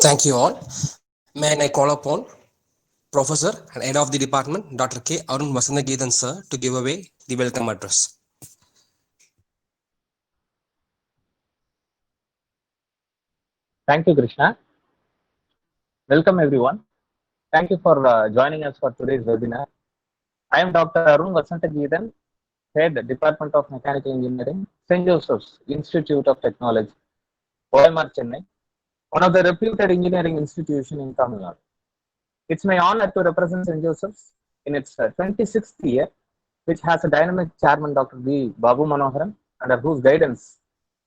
Thank you all. May I call upon Professor and Head of the Department, Dr. K. Arun Vasandageethan Sir, to give away the welcome address. Thank you, Krishna. Welcome, everyone. Thank you for joining us for today's webinar. I am Dr. Arun Vasandageethan, Head, Department of Mechanical Engineering, St.JOSEPH'S Institute of Technology, OMR Chennai, one of the reputed engineering institutions in Tamil Nadu. It's my honor to represent St.JOSEPH'S in its 26th year, which has a dynamic chairman, Dr. B. Babu Manoharan, under whose guidance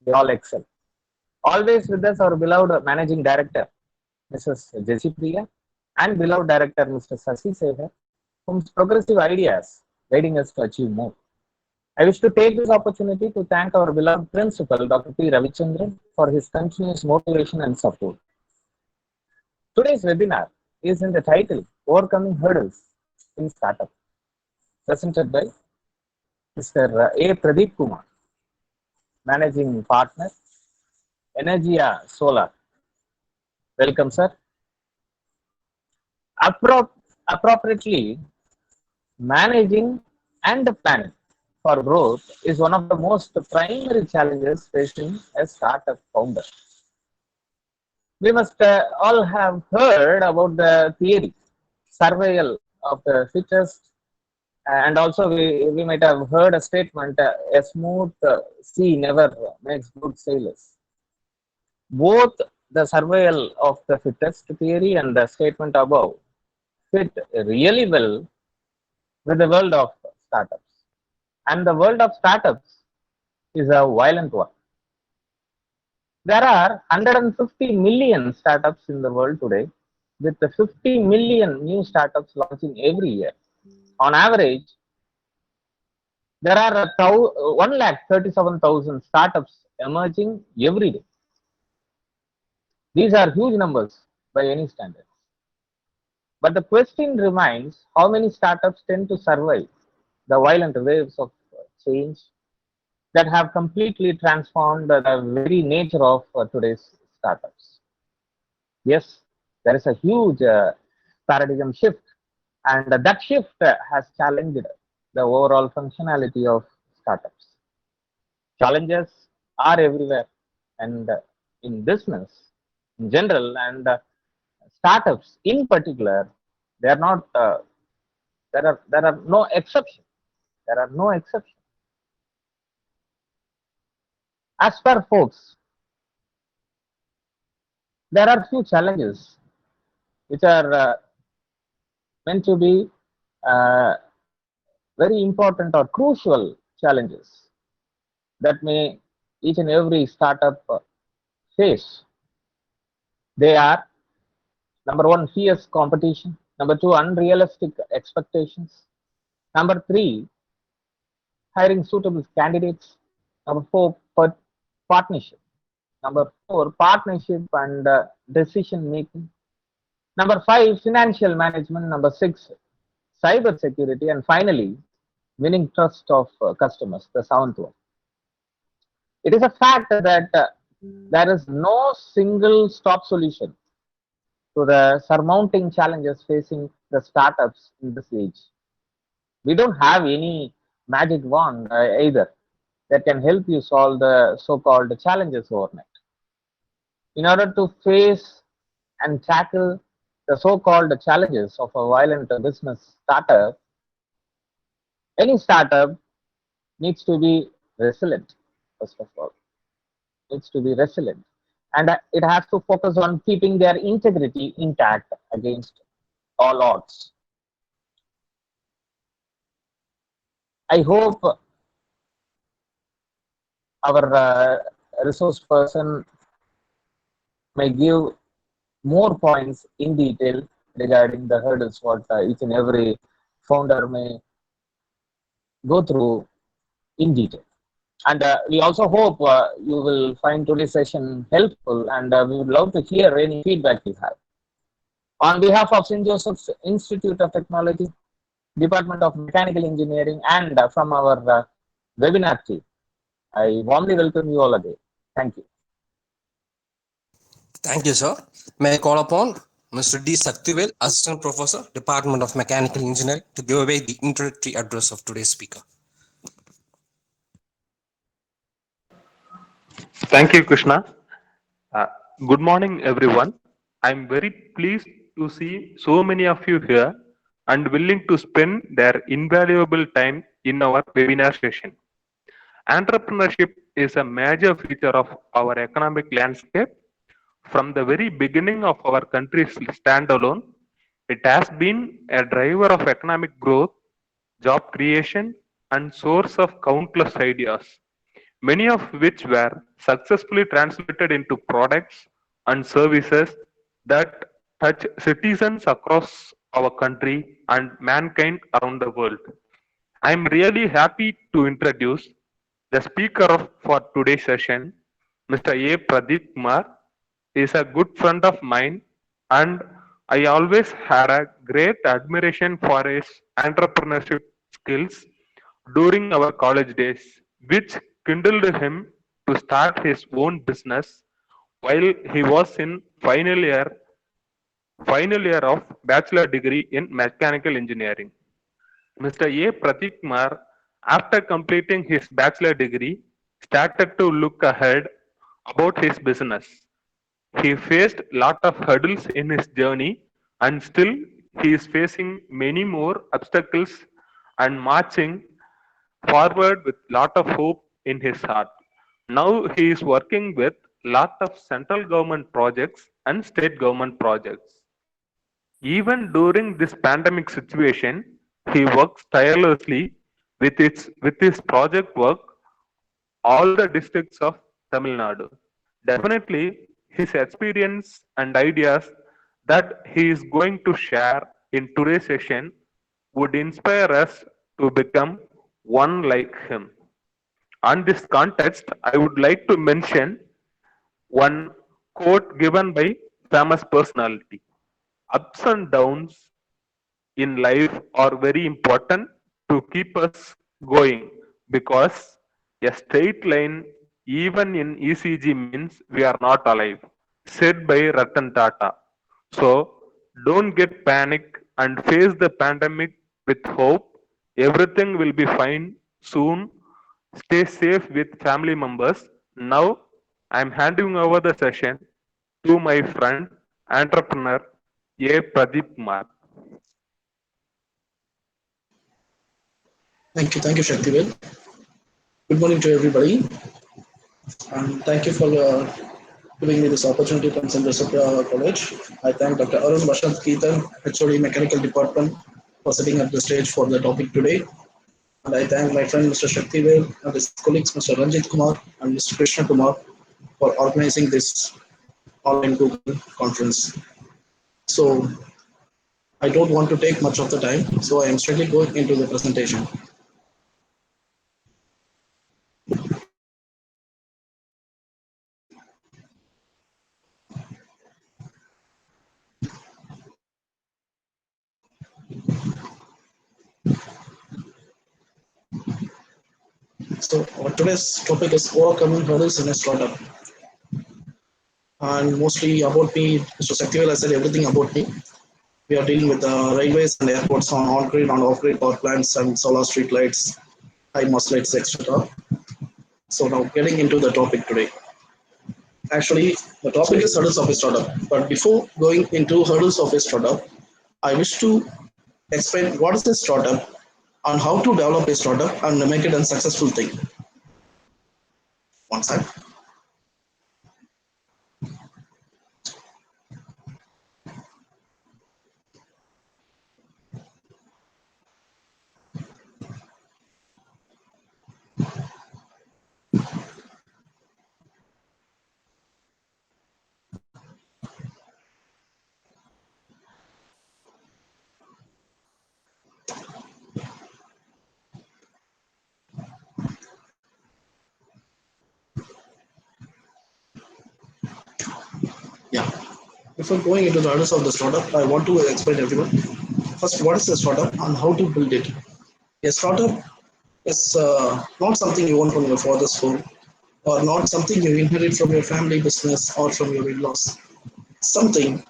we all excel. Always with us, our beloved Managing Director, Mrs. Jesi Priya, and beloved Director, Mr. Sasi Sekhar, whose progressive ideas guiding us to achieve more. I wish to take this opportunity to thank our beloved Principal, Dr. P. Ravichandran, for his continuous motivation and support. Today's webinar is in the title, Overcoming Hurdles in Startup, presented by Mr. A.Pratheep Kumar, Managing Partner, Energia Solar. Welcome, sir. Appropriately managing and planning for growth is one of the most primary challenges facing a startup founder. We must all have heard about the theory, survival of the fittest, and also we might have heard a statement, a smooth sea never makes good sailors. Both the survival of the fittest theory and the statement above fit really well with the world of startups. And the world of startups is a violent one. There are 150 million startups in the world today, with the 50 million new startups launching every year. On average, there are 137,000 startups emerging every day. These are huge numbers by any standard. But the question remains, how many startups tend to survive the violent waves of change that have completely transformed the very nature of today's startups? Yes, there is a huge paradigm shift, and that shift has challenged the overall functionality of startups. Challenges are everywhere, and in business in general, and startups in particular, they are not. There are no exceptions. There are no exceptions. As per folks, there are few challenges which are meant to be uh, very important or crucial challenges that may each and every startup face. They are: number one, fierce competition; number two, unrealistic expectations; number three, hiring suitable candidates; number four, partnership; number four, partnership and decision making; number five, financial management; number six, cyber security; and finally, winning trust of customers, the seventh one. It is a fact that there is no single stop solution to the surmounting challenges facing the startups in this age. We don't have any magic wand either that can help you solve the so-called challenges overnight. In order to face and tackle the so-called challenges of a violent business startup, any startup needs to be resilient, first of all. Needs to be resilient. And it has to focus on keeping their integrity intact against all odds. I hope our resource person may give more points in detail regarding the hurdles what each and every founder may go through in detail. And we also hope you will find today's session helpful, and we would love to hear any feedback you have. On behalf of St. Joseph's Institute of Technology, Department of Mechanical Engineering, and from our webinar team, I warmly welcome you all again. Thank you. Thank you, sir. May I call upon Mr. D. Saktivel, Assistant Professor, Department of Mechanical Engineering, to give away the introductory address of today's speaker. Thank you, Krishna. Uh, Good morning, everyone. I'm very pleased to see so many of you here and willing to spend their invaluable time in our webinar session. Entrepreneurship is a major feature of our economic landscape. From the very beginning of our country's standalone, it has been a driver of economic growth, job creation, and source of countless ideas, many of which were successfully translated into products and services that touch citizens across our country and mankind around the world. I'm really happy to introduce the speaker for today's session, Mr. A.Pratheep Kumar. Is a good friend of mine, and I always had a great admiration for his entrepreneurship skills during our college days, which kindled him to start his own business while he was in final year of bachelor degree in mechanical engineering. Mr. A. Prateek Kumar, after completing his bachelor degree, started to look ahead about his business. He faced lot of hurdles in his journey, and still he is facing many more obstacles and marching forward with lot of hope in his heart. Now he is working with lot of central government projects and state government projects. Even during this pandemic situation, he works tirelessly with his project work all the districts of Tamil Nadu. Definitely, his experience and ideas that he is going to share in today's session would inspire us to become one like him. On this context, I would like to mention one quote given by famous personality. Ups and downs in life are very important to keep us going, because a straight line even in ECG means we are not alive, said by Ratan Tata. So don't get panic and face the pandemic with hope. Everything will be fine soon. Stay safe with family members. Now I'm handing over the session to my friend entrepreneur A. Pradeep Kumar. Thank you, Shaktivel. Good morning to everybody, and thank you for giving me this opportunity from St.JOSEPH'S College. I thank Dr. Arun Bashant Keetan, HOD Mechanical Department, for setting up the stage for the topic today. And I thank my friend Mr. Shaktivel and his colleagues Mr. Ranjit Kumar and Mr. Krishna Kumar for organizing this online Google conference. So I don't want to take much of the time, so I am straightly going into the presentation. So today's topic is overcoming hurdles in a startup. And mostly about me, Mr. Saktivel has said everything about me. We are dealing with railways and airports on-grid and off-grid power plants and solar street lights, high mast lights, etc. So now getting into the topic today. Actually, the topic is hurdles of a startup. But before going into hurdles of a startup, I wish to explain what is a startup and how to develop a startup and make it a successful thing. One side. Yeah. Before going into the hurdles of the startup, I want to explain everyone. First, what is a startup and how to build it? A startup is not something you want from your father's home or not something you inherit from your family business or from your in-laws. something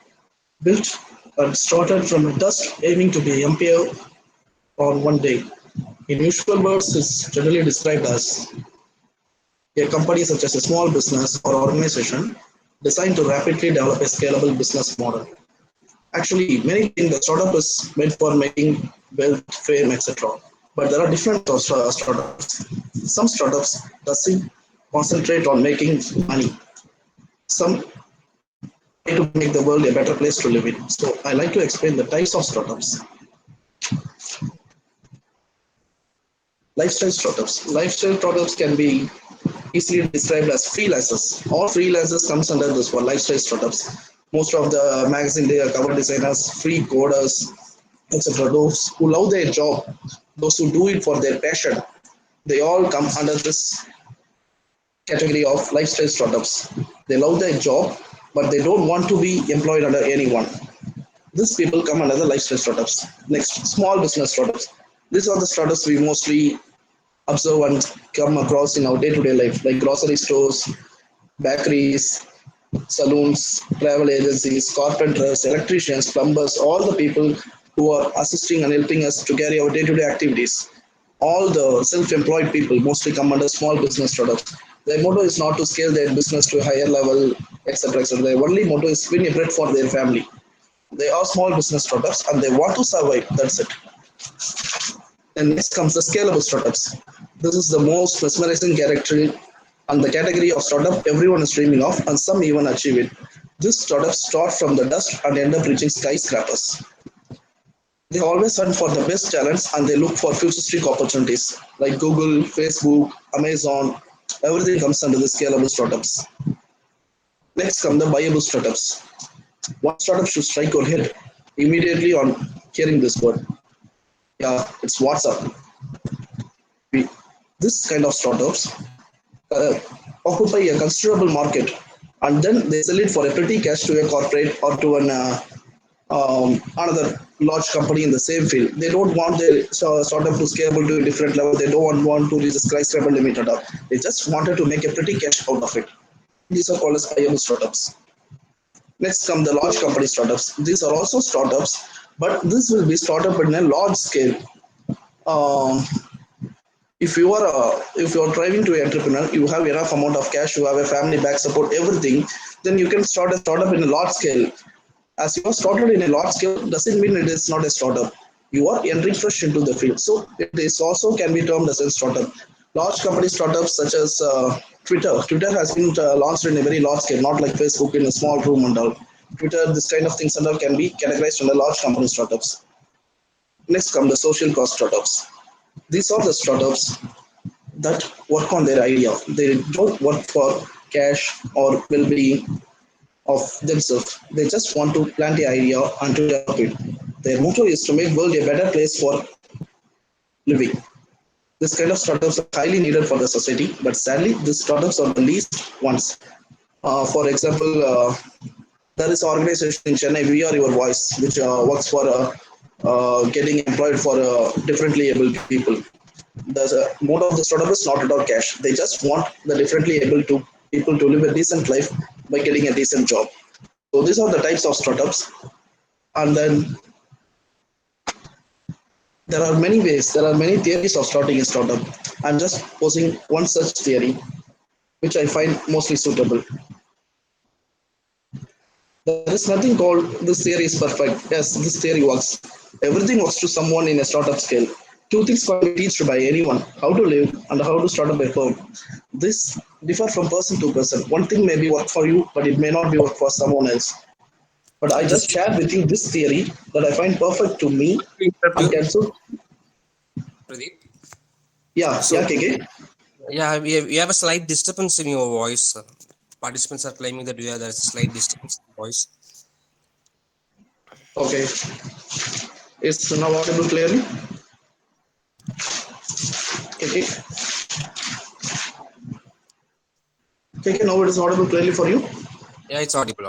built and started from dust, aiming to be empire on one day. In usual words, is generally described as a company such as a small business or organization designed to rapidly develop a scalable business model. Actually, many think that startup is meant for making wealth, fame, etc. But there are different startups. Some startups doesn't concentrate on making money. Some try to make the world a better place to live in. So I like to explain the types of startups. Lifestyle startups. Lifestyle startups can be easily described as freelancers. All freelancers comes under this for lifestyle startups. Most of the magazine they are cover designers, free coders, etc. Those who love their job, those who do it for their passion, they all come under this category of lifestyle startups. They love their job, but they don't want to be employed under anyone. These people come under the lifestyle startups. Next, small business startups. These are the startups we mostly observe and come across in our day-to-day life, like grocery stores, bakeries, saloons, travel agencies, carpenters, electricians, plumbers, all the people who are assisting and helping us to carry our day-to-day activities. All the self-employed people mostly come under small business startups. Their motto is not to scale their business to a higher level, etc. etc. Their only motto is win a bread for their family. They are small business startups and they want to survive. That's it. And next comes the scalable startups. This is the most mesmerizing character and the category of startup everyone is dreaming of, and some even achieve it. These startups start from the dust and end up reaching skyscrapers. They always hunt for the best talents and they look for futuristic opportunities like Google, Facebook, Amazon. Everything comes under the scalable startups. Next come the viable startups. One startup should strike your head immediately on hearing this word. Yeah, it's WhatsApp. This kind of startups uh, occupy a considerable market and then they sell it for a pretty cash to a corporate or to an another large company in the same field. They don't want their startup to scale to a different level. They don't want to reach the skyscraper limit at all. They just wanted to make a pretty cash out of it. These are called as viable startups. Next come the large company startups. These are also startups, but this will be startup in a large scale. Um, if you are driving to an entrepreneur, you have enough amount of cash, you have a family back support, everything, then you can start a startup in a large scale. As you are started in a large scale, doesn't mean it is not a startup. You are entering fresh into the field, so it is also can be termed as a startup. Large company startups such as Twitter. Twitter has been launched in a very large scale, not like Facebook in a small room and all. Twitter, this kind of things and all can be categorized under large company startups. Next come the social cost startups. These are the startups that work on their idea. They don't work for cash or well-being of themselves. They just want to plant the idea and to develop it. Their motto is to make world a better place for living. This kind of startups are highly needed for the society, but sadly, these startups are the least ones. For example, there is an organization in Chennai, We Are Your Voice, which works for getting employed for differently able people. The mode of the startup is not at all cash. They just want the differently able to people to live a decent life by getting a decent job. So these are the types of startups. And then there are many ways, there are many theories of starting a startup. I'm just posing one such theory, which I find mostly suitable. There is nothing called this theory is perfect. Yes, this theory works. Everything works to someone in a startup scale. Two things can be taught by anyone: how to live and how to start up a firm. This differ from person to person. One thing may be work for you, but it may not be work for someone else. But I just Just shared with you this theory that I find perfect to me and can so Pradeep. yeah, So KK. yeah, we have a slight disturbance in your voice. Participants are claiming that there's a slight disturbance in voice. Okay. It's now audible clearly. KK. KK, now it is audible clearly for you. Yeah, it's audible.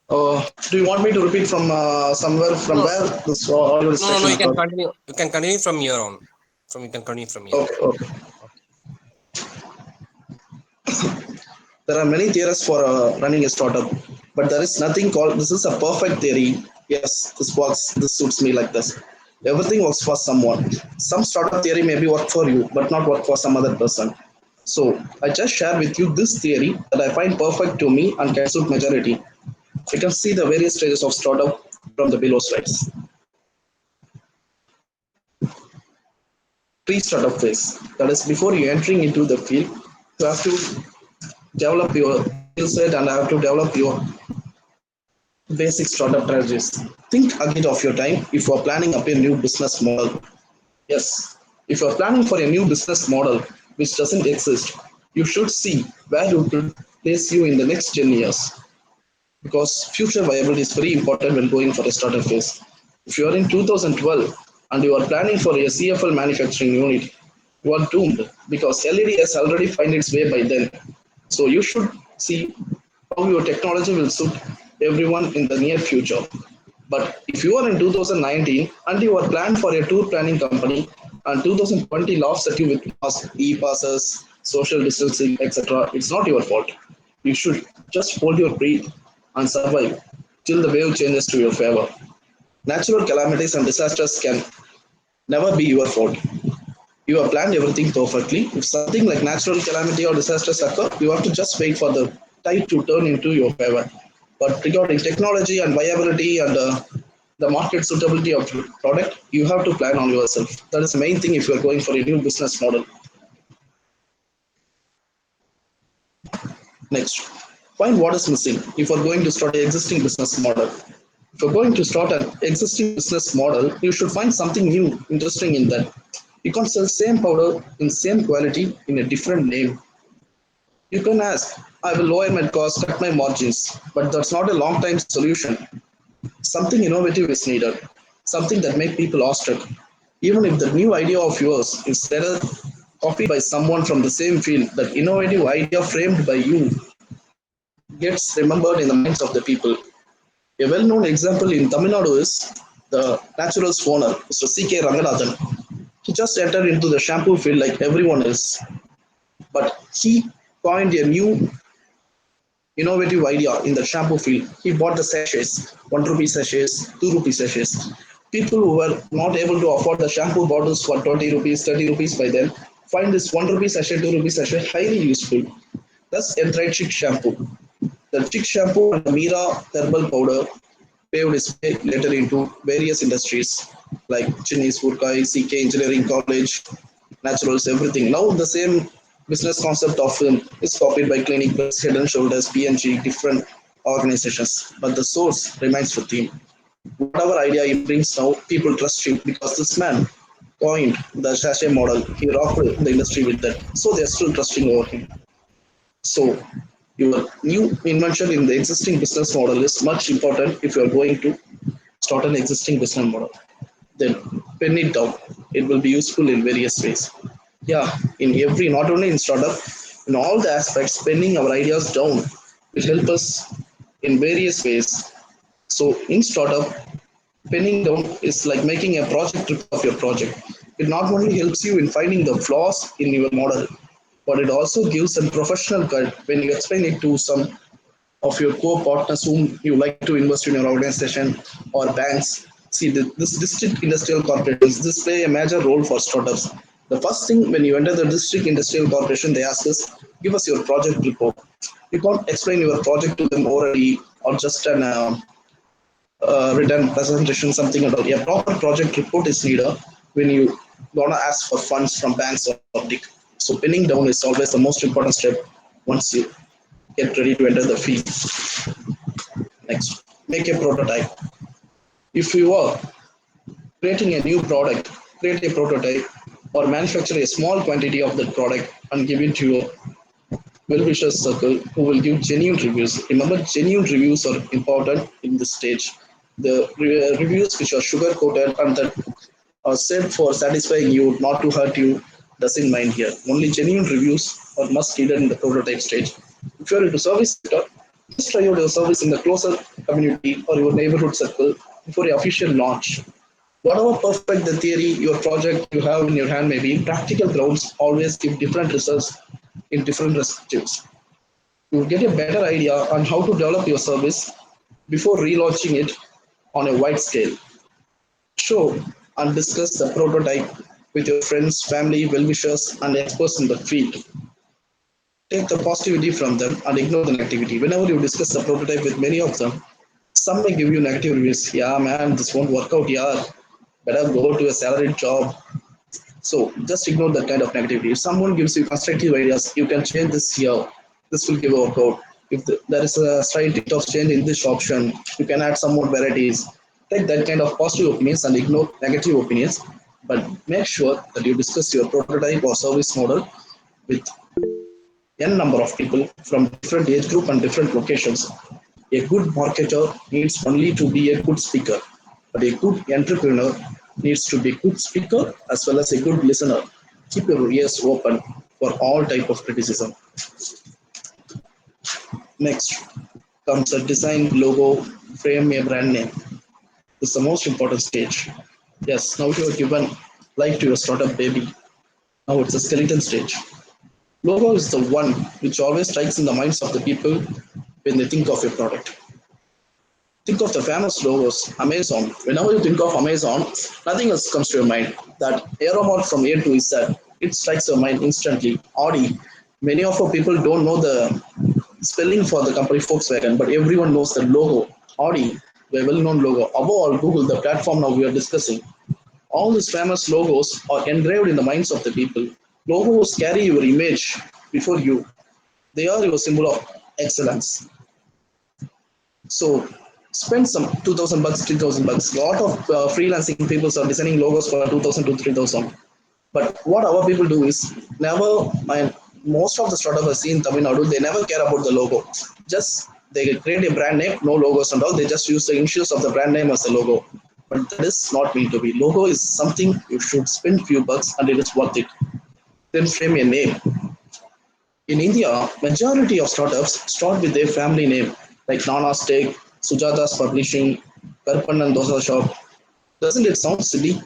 Do you want me to repeat from somewhere from No, where this audio no. distraction You can occurred? continue. You can continue from here on. You can continue from here on. Okay. There are many theories for running a startup. But there is nothing called this is a perfect theory. Yes, this works, this suits me like this. Everything works for someone. Some startup theory maybe work for you, but not work for some other person. So I just share with you this theory that I find perfect to me and can suit majority. You can see the various stages of startup from the below slides. Pre-startup phase. That is before you entering into the field, you have to develop your skill set and have to develop your basic startup strategies. Think ahead of your time if you are planning up a new business model. Yes, if you are planning for a new business model which doesn't exist, you should see where you could place you in the next 10 years because future viability is very important when going for a startup phase. If you are in 2012 and you are planning for a CFL manufacturing unit, you are doomed because LED has already found its way by then. So you should see how your technology will suit everyone in the near future. But if you are in 2019 and you are planned for a tour planning company and 2020 laughs at you with e-passes, social distancing, etc., it's not your fault. You should just hold your breath and survive till the wave changes to your favor. Natural calamities and disasters can never be your fault. You have planned everything perfectly. If something like natural calamity or disasters occur, you have to just wait for the tide to turn into your favor. But regarding technology and viability and the market suitability of your product, you have to plan on yourself. That is the main thing if you are going for a new business model. Next, find what is missing if you are going to start an existing business model. If you're going to start an existing business model, you should find something new, interesting in that. You can't sell same powder in same quality in a different name. You can ask, I will lower my cost, cut my margins, but that's not a long-time solution. Something innovative is needed, something that makes people awestruck. Even if the new idea of yours is later copied by someone from the same field, that innovative idea framed by you gets remembered in the minds of the people. A well-known example in Tamil Nadu is the naturals owner, Mr. C.K. Ranganathan. He just entered into the shampoo field like everyone else, but he coined a new innovative idea in the shampoo field. He bought the sachets, 1 rupee sachets, 2 rupee sachets. People who were not able to afford the shampoo bottles for 20 rupees, 30 rupees by then find this 1 rupee sachet, 2 rupee sachet highly useful. Thus, entered chick shampoo. The chick shampoo and the Mira herbal powder paved its way later into various industries like Chinese Woodkai, CK Engineering College, Naturals, everything. Now the same business concept of is copied by Clinic Plus, Head and Shoulders, PNG, different organizations, but the source remains the theme. Whatever idea he brings now, people trust him because this man coined the sachet model. He rocked the industry with that, so they are still trusting over him. So your new invention in the existing business model is much important if you are going to start an existing business model. Then pen it down. It will be useful in various ways. Yeah, in every, not only in startup, in all the aspects, penning our ideas down will help us in various ways. So in startup, penning down is like making a project report of your project. It not only helps you in finding the flaws in your model, but it also gives a professional cut when you explain it to some of your co-partners whom you like to invest in your organization or banks. See, this district industrial corporations, this play a major role for startups. The first thing when you enter the district industrial corporation, they ask us, give us your project report. You can't explain your project to them orally or just an written presentation, something at all. A proper project report is needed when you gonna ask for funds from banks or public. So pinning down is always the most important step once you get ready to enter the field. Next, make a prototype. If you are creating a new product, create a prototype or manufacture a small quantity of that product and give it to your well-wishers circle who will give genuine reviews. Remember, genuine reviews are important in this stage. The reviews which are sugar coated and that are said for satisfying you, not to hurt you, doesn't mind here. Only genuine reviews are must needed in the prototype stage. If you are into service sector, just try out your service in the closer community or your neighborhood circle before your official launch. Whatever perfect the theory, your project you have in your hand may be, practical grounds always give different results in different perspectives. You will get a better idea on how to develop your service before relaunching it on a wide scale. Show and discuss the prototype with your friends, family, well-wishers, and experts in the field. Take the positivity from them and ignore the negativity. Whenever you discuss the prototype with many of them, some may give you negative reviews. Yeah, man, this won't work out. Yeah, better go to a salaried job. So just ignore that kind of negativity. If someone gives you constructive ideas, you can change this here. This will give a workout. If there is a slight bit of change in this option, you can add some more varieties. Take that kind of positive opinions and ignore negative opinions. But make sure that you discuss your prototype or service model with n number of people from different age group and different locations. A good marketer needs only to be a good speaker, but a good entrepreneur needs to be a good speaker as well as a good listener. Keep your ears open for all type of criticism. Next comes a design, logo, frame, a brand name. This is the most important stage. Yes, now you are given life to your startup baby. Now it's a skeleton stage. Logo is the one which always strikes in the minds of the people when they think of your product. Think of the famous logos, Amazon. Whenever you think of Amazon, nothing else comes to your mind. That arrow mark from A to Z, it strikes your mind instantly. Audi. Many of our people don't know the spelling for the company Volkswagen, but everyone knows the logo. Audi, the well-known logo. Above all, Google, the platform now we are discussing. All these famous logos are engraved in the minds of the people. Logos carry your image before you. They are your symbol of excellence. So spend some 2,000 bucks, 3,000 bucks. A lot of freelancing people are designing logos for 2,000 to 3,000. But what our people do is never, most of the startups I see in Tamil Nadu, they never care about the logo. Just they create a brand name, no logos and all. They just use the initials of the brand name as a logo. But that is not meant to be. Logo is something you should spend few bucks and it is worth it. Then frame a name. In India, majority of startups start with their family name, like Nana's Steak, Sujata's Publishing, Karpannan Dosa Shop. Doesn't it sound silly?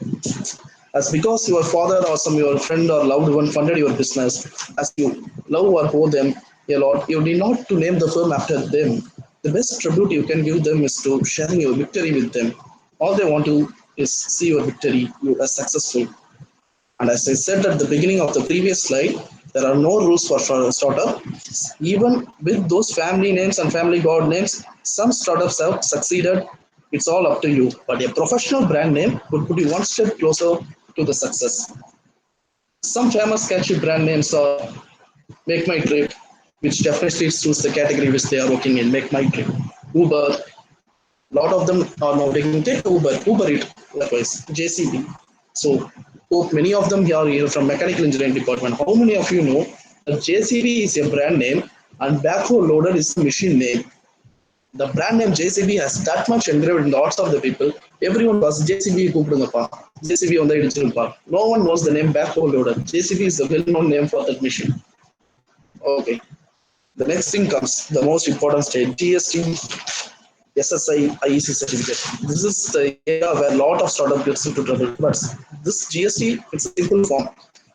As because your father or some your friend or loved one funded your business, as you love or owe them a lot, you need not to name the firm after them. The best tribute you can give them is to sharing your victory with them. All they want to is see your victory, you are successful. And as I said at the beginning of the previous slide, there are no rules for startup. Even with those family names and family god names, some startups have succeeded. It's all up to you. But a professional brand name would put you one step closer to the success. Some famous catchy brand names are Make My Trip, which definitely suits the category which they are working in. Make My Trip. Uber, a lot of them are now taking Uber it, likewise, JCB. So hope many of them are here from mechanical engineering department. How many of you know that JCB is a brand name and backhoe loader is a machine name? The brand name JCB has that much engraved in the hearts of the people. Everyone was JCB கூப்பிடுங்கப்பா. JCB on the இடிச்சிருப்பா. No one knows the name backhoe loader. JCB is the well-known name for that machine. Okay. The next thing comes, the most important stage, GST, SSI, IEC certificate. This is the area where a lot of startup gets into trouble. But this GST, it's a simple form.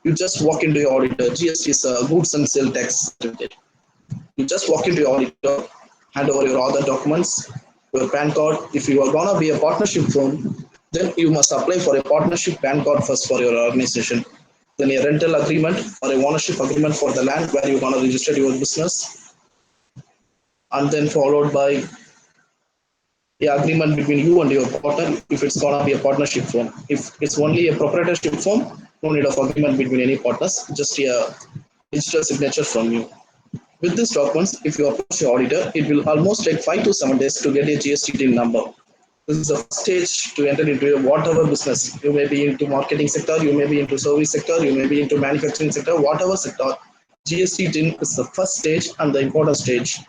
You just walk into your auditor. GST is a goods and sales tax certificate. You just walk into your auditor, hand over your other documents, your PAN card. If you are gonna be a partnership firm, then you must apply for a partnership PAN card first for your organization. Then a rental agreement or a ownership agreement for the land where you're gonna register your business, and then followed by the agreement between you and your partner if it's gonna be a partnership firm. If it's only a proprietorship firm, no need of agreement between any partners, just a digital signature from you. With these documents, if you approach your auditor, it will almost take 5 to 7 days to get a GST TIN number. This is the first stage to enter into a whatever business. You may be into marketing sector, you may be into service sector, you may be into manufacturing sector, whatever sector. GST TIN is the first stage and the important stage,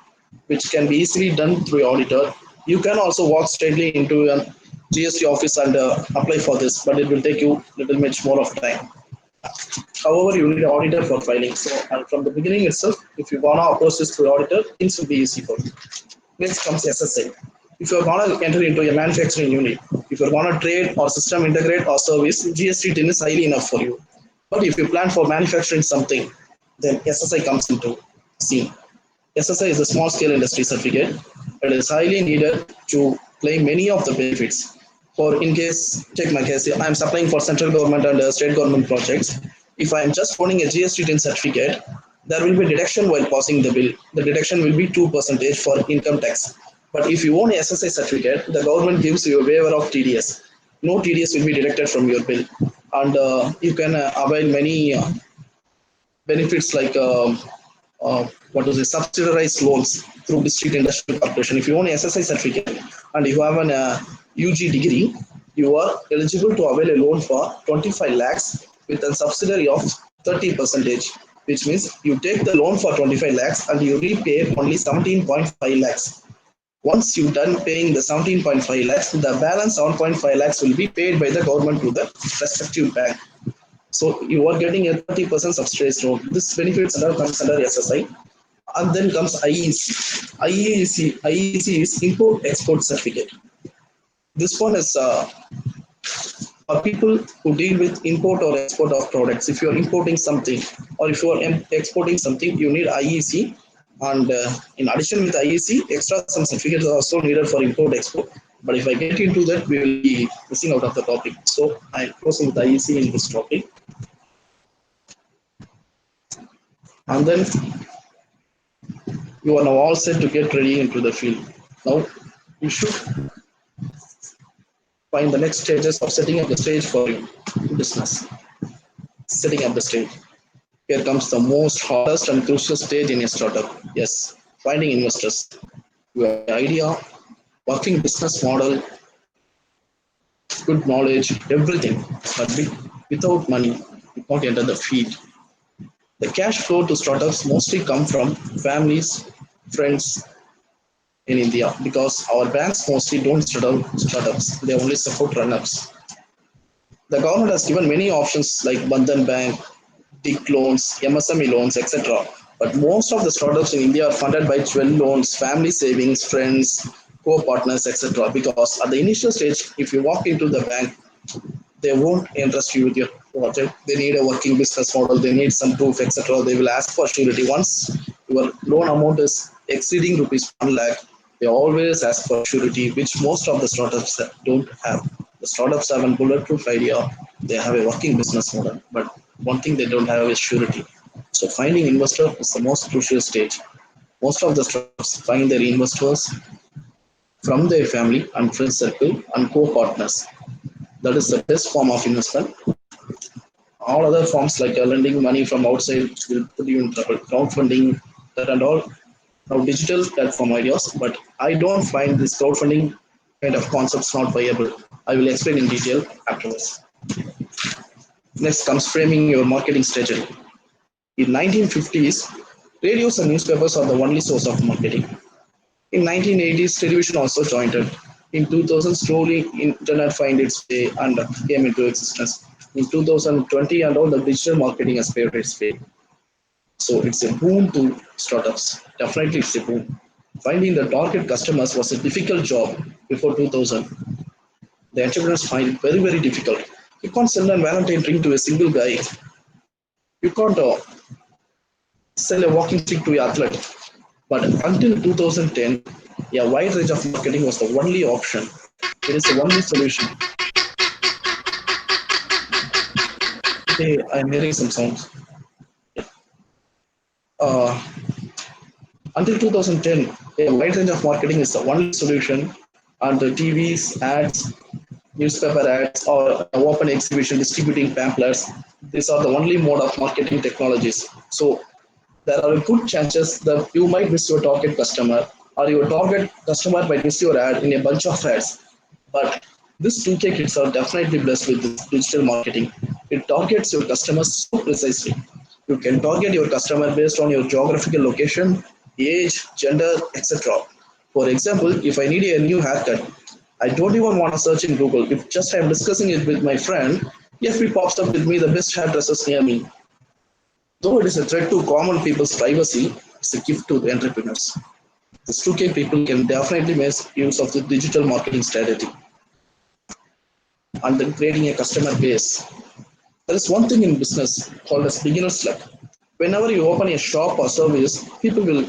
which can be easily done through your auditor. You can also walk straightly into a GST office and apply for this, but it will take you a little much more of time. However, you need an auditor for filing. So from the beginning itself, if you wanna approach this through auditor, things will be easy for you. Next comes SSI. If you're gonna enter into a manufacturing unit, if you're gonna trade or system integrate or service, GST TIN is highly enough for you. But if you plan for manufacturing something, then SSI comes into scene. SSI is a small scale industry certificate. It is highly needed to claim many of the benefits. For in case, take my case, I am supplying for central government and state government projects. If I am just owning a GST 10 certificate, there will be deduction while passing the bill. The deduction will be 2% for income tax. But if you own a SSI certificate, the government gives you a waiver of TDS. No TDS will be deducted from your bill, and you can avail many benefits like what is it, subsidized loans through district industrial corporation. If you own a SSI certificate and you have an UG degree, you are eligible to avail a loan for 25 lakhs with a subsidy of 30 percentage, which means you take the loan for 25 lakhs and you repay only 17.5 lakhs. Once you're done paying the 17.5 lakhs, the balance 7.5 lakhs will be paid by the government to the respective bank. So you are getting a 30% subsidized loan. This benefits comes under SSI. And then comes IEC. IEC is Import Export Certificate. This one is for people who deal with import or export of products. If you are importing something or if you are exporting something, you need IEC. And in addition with IEC, extra some certificates are also needed for import export. But if I get into that, we will be missing out of the topic. So I'm closing with IEC in this topic. And then you are now all set to get ready into the field. Now you should find the next stages of setting up the stage for your business. Setting up the stage. Here comes the most hardest and crucial stage in a startup. Yes, finding investors. Your idea, working business model, good knowledge, everything. But without money, you can't enter the field. The cash flow to startups mostly come from families, friends in India, because our banks mostly don't start startups, they only support run-ups. The government has given many options like Bandhan Bank, big loans, MSME loans, etc. But most of the startups in India are funded by 12 loans, family savings, friends, co-partners, etc. Because at the initial stage, if you walk into the bank, they won't entrust you with your project. They need a working business model. They need some proof, etc. They will ask for surety. Once your loan amount is exceeding rupees 1 lakh, they always ask for surety, which most of the startups don't have. The startups have a bulletproof idea. They have a working business model, but one thing they don't have is surety. So finding investor is the most crucial stage. Most of the startups find their investors from their family and friend circle and co-partners. That is the best form of investment. All other forms like lending money from outside will put you in trouble. Crowdfunding, that and all. Now digital platform ideas, but I don't find this crowdfunding kind of concepts not viable. I will explain in detail afterwards. Next comes framing your marketing strategy. In 1950s, radios and newspapers are the only source of marketing. In 1980s, television also joined it. In 2000, slowly internet find its way and came into existence. In 2020 and all, the digital marketing has paved its way. So it's a boom to startups. Definitely it's a boom. Finding the target customers was a difficult job before 2000. The entrepreneurs find it very, very difficult. You can't sell a Valentine ring to a single guy. You can't sell a walking stick to an athlete. But until 2010, a wide range of marketing was the only option. It is the only solution. Okay, I'm hearing some sounds. Uh, until 2010, a wide range of marketing is the only solution, and the TVs, ads, newspaper ads, or open exhibition distributing pamphlets, these are the only mode of marketing technologies. So there are good chances that you might miss your target customer, or your target customer might miss your ad in a bunch of ads. But these 2K kids are definitely blessed with this digital marketing. It targets your customers so precisely. You can target your customer based on your geographical location, age, gender, etc. For example, if I need a new haircut, I don't even want to search in Google. If just I'm discussing it with my friend, FB pops up with me the best hairdressers near me. Though it is a threat to common people's privacy, it's a gift to the entrepreneurs. These 2K people can definitely make use of the digital marketing strategy and then creating a customer base. There is one thing in business called as beginner's luck. Whenever you open a shop or service, people will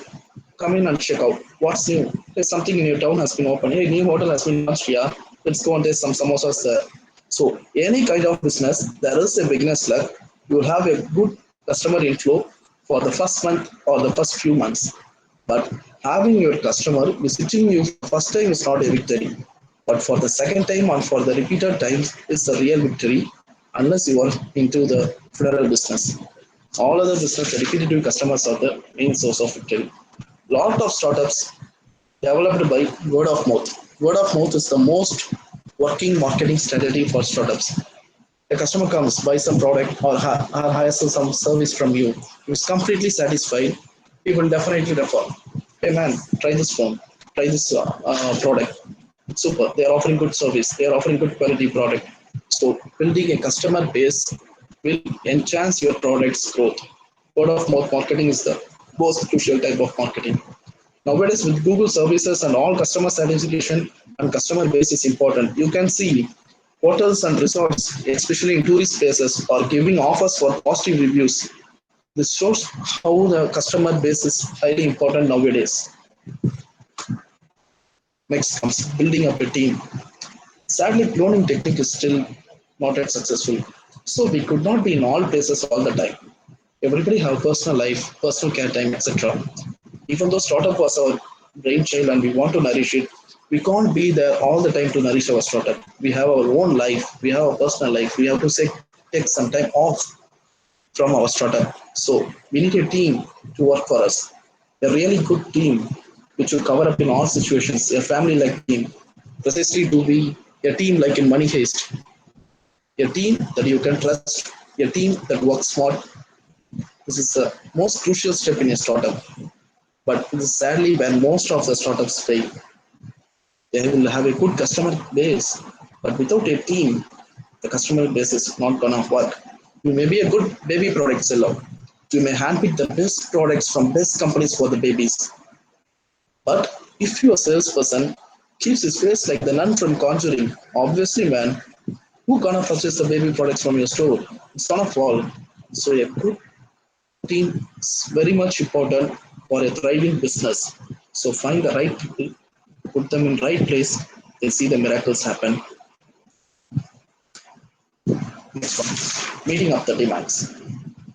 come in and check out what's new. There's something in your town has been opened. Hey, new hotel has been launched here. Let's go and taste some samosas there. So any kind of business, there is a beginner's luck. You will have a good customer inflow for the first month or the first few months. But having your customer visiting you for the first time is not a victory. But for the second time and for the repeated times is the real victory unless you are into the funeral business. All other business, repetitive customers are the main source of victory. Lot of startups developed by word of mouth. Word of mouth is the most working marketing strategy for startups. A customer comes, buys some product or hires some service from you. If he's completely satisfied, he will definitely refer. Hey man, try this phone, try this product. Super, they are offering good service, they are offering good quality product. So building a customer base will enhance your product's growth. Word of mouth marketing is the most crucial type of marketing. Nowadays, with Google services and all, customer satisfaction and customer base is important. You can see hotels and resorts, especially in tourist places, are giving offers for positive reviews. This shows how the customer base is highly important nowadays. Next comes building up a team. Sadly, cloning technique is still not yet successful. So we could not be in all places all the time. Everybody have personal life, personal care time, etc. Even though startup was our brainchild and we want to nourish it, we can't be there all the time to nourish our startup. We have our own life, we have a personal life, we have to take some time off from our startup. So we need a team to work for us, a really good team which will cover up in all situations, a family-like team, precisely to be a team like in Money Heist, a team that you can trust, a team that works smart. This is the most crucial step in a startup. But sadly, when most of the startups fail, they will have a good customer base, but without a team, the customer base is not gonna work. You may be a good baby product seller. You may handpick the best products from best companies for the babies. But if your salesperson keeps his face like the nun from Conjuring, obviously, man, who gonna purchase the baby products from your store? It's gonna fall. So a good team is very much important for a thriving business. So find the right people, put them in right place, they see the miracles happen. Next one, meeting up the demands.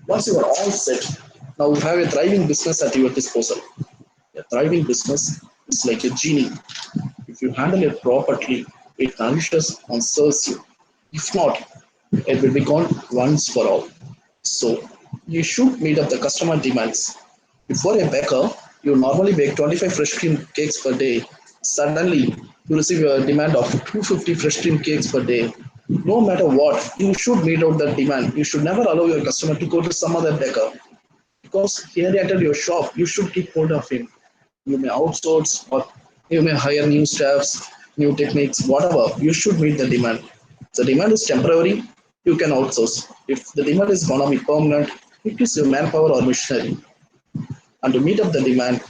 Once you are all set, now you have a thriving business at your disposal. A thriving business is like a genie. If you handle it properly, it nourishes and serves you. If not, it will be gone once for all. So you should meet up the customer demands. Before a baker, you normally bake 25 fresh cream cakes per day. Suddenly, you receive a demand of 250 fresh cream cakes per day. No matter what, you should meet out that demand. You should never allow your customer to go to some other baker because he entered your shop. You should keep hold of him. You may outsource or you may hire new staffs, new techniques, whatever. You should meet the demand. If the demand is temporary, you can outsource. If the demand is going to be permanent, it is your manpower or machinery. And to meet up the demand,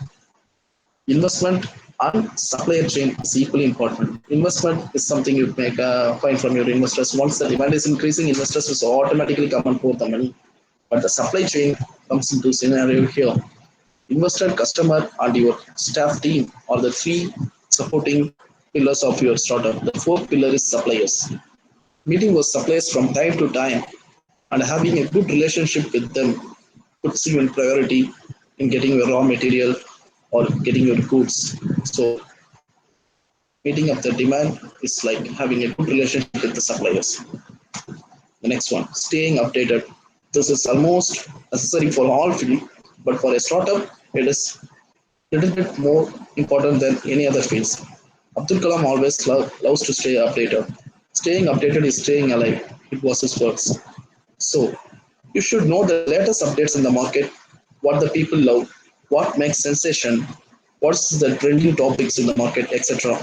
investment and supplier chain is equally important. Investment is something you make find from your investors. Once the demand is increasing, investors will automatically come and pour the money. But the supply chain comes into scenario here. Investor, customer, and your staff team are the three supporting pillars of your startup. The fourth pillar is suppliers. Meeting with suppliers from time to time and having a good relationship with them puts you in priority in getting your raw material or getting your goods. So meeting up the demand is like having a good relationship with the suppliers. The next one, staying updated. This is almost necessary for all field, but for a startup, it is a little bit more important than any other fields. Abdul Kalam always loves to stay updated. Staying updated is staying alive. It was his words. So you should know the latest updates in the market, what the people love, what makes sensation, what's the trending topics in the market, etc.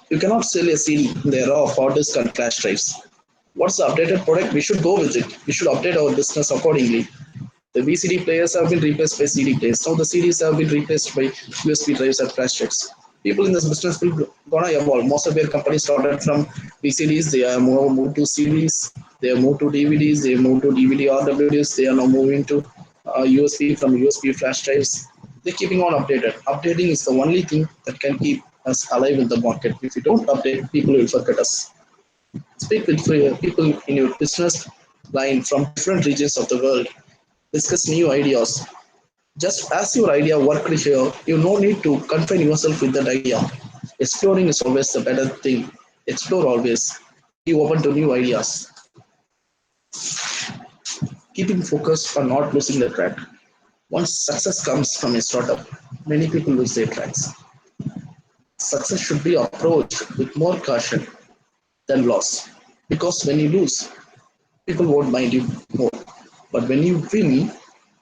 You cannot sell a CD in the era of hard disk and flash drives. What's the updated product? We should go with it. We should update our business accordingly. The VCD players have been replaced by CD players. Now the CDs have been replaced by USB drives and flash drives. People in this business will gonna evolve. Most of their companies started from VCDs. They are moved to CDs. They have moved to DVDs. They have moved to DVD RWDs. They are now moving to USB from USB flash drives. They're keeping on updated. Updating is the only thing that can keep us alive in the market. If you don't update, people will forget us. Speak with people in your business line from different regions of the world. Discuss new ideas. Just as your idea worked here, you no need to confine yourself with that idea. Exploring is always the better thing. Explore always. Be open to new ideas. Keeping focused on not losing the track. Once success comes from a startup, many people lose their tracks. Success should be approached with more caution than loss. Because when you lose, people won't mind you more. But when you win,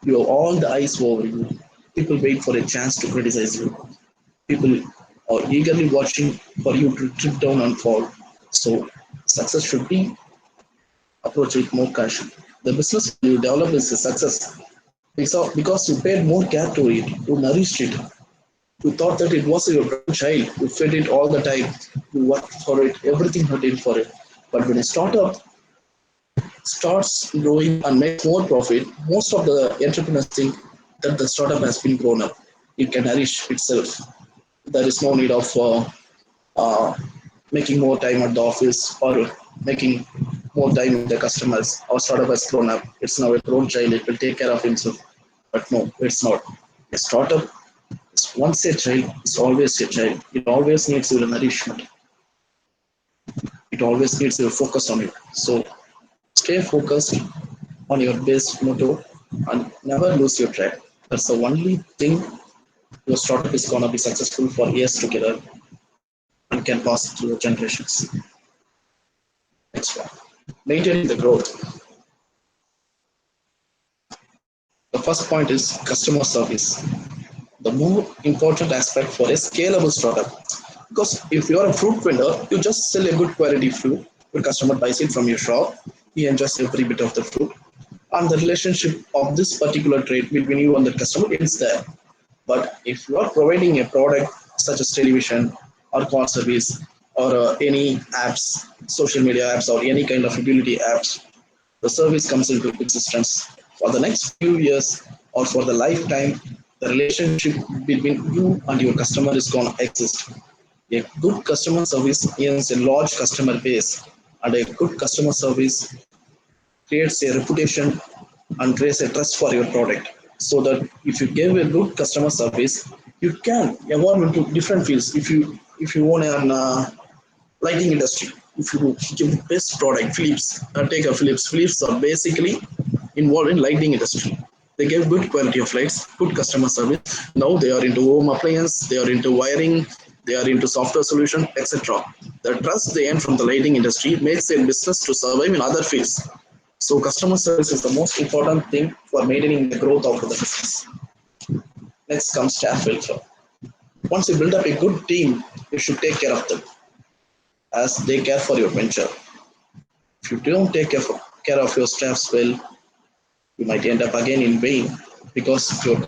you have all the eyes over you. People wait for a chance to criticize you. People are eagerly watching for you to trip down and fall. So success should be approached with more caution. The business you develop is a success because you paid more care to it, you nourished it, you thought that it was your child, you fed it all the time, you worked for it, everything you did for it. But when a startup starts growing and makes more profit, most of the entrepreneurs think that the startup has been grown up. It can nourish itself. There is no need of uh, making more time at the office or making more time with the customers. Our startup has grown up. It's now a grown child. It will take care of himself. But no, it's not. A startup is once a child, it's always a child. It always needs your nourishment. It always needs your focus on it. So stay focused on your base motto and never lose your track. That's the only thing your startup is gonna be successful for years together and can pass through the generations. Next one. Maintaining the growth. The first point is customer service. The more important aspect for a scalable startup. Because if you're a fruit vendor, you just sell a good quality fruit. Your customer buys it from your shop. He enjoys every bit of the fruit. And the relationship of this particular trade between you and the customer is there. But if you are providing a product such as television or call service or any apps, social media apps or any kind of utility apps, the service comes into existence. For the next few years or for the lifetime, the relationship between you and your customer is going to exist. A good customer service earns a large customer base, and a good customer service creates a reputation and creates a trust for your product. So that if you give a good customer service, you can evolve into different fields. If you own an lighting industry, if you give the best product, Philips, take a Philips. Philips are basically involved in lighting industry. They give good quality of lights, good customer service. Now they are into home appliance, they are into wiring, they are into software solution, etc. The trust they earn from the lighting industry makes their business to survive in other fields. So customer service is the most important thing for maintaining the growth of the business. Next comes staff welfare. Once you build up a good team, you should take care of them as they care for your venture. If you don't take care of your staffs well, you might end up again in vain because your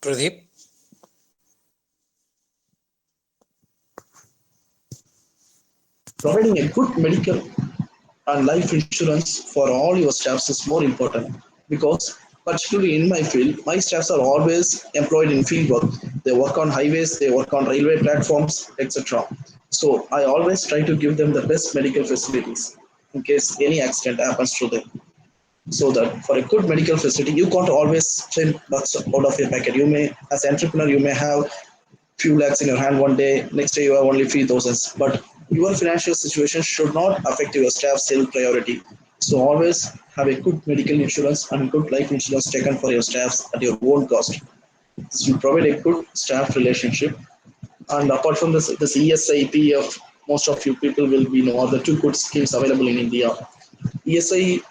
Pradeep, providing a good medical and life insurance for all your staffs is more important because particularly in my field, my staffs are always employed in field work. They work on highways, they work on railway platforms, etc. So I always try to give them the best medical facilities in case any accident happens to them. So that for a good medical facility, you can't always spend bucks out of your pocket. You may, as an entrepreneur, you may have few lakhs in your hand one day, next day you have only 3,000. But your financial situation should not affect your staff's health priority. So always have a good medical insurance and good life insurance taken for your staffs at your own cost. This will provide a good staff relationship. And apart from this ESI, PF, most of you people will be know are the two good schemes available in India. ESI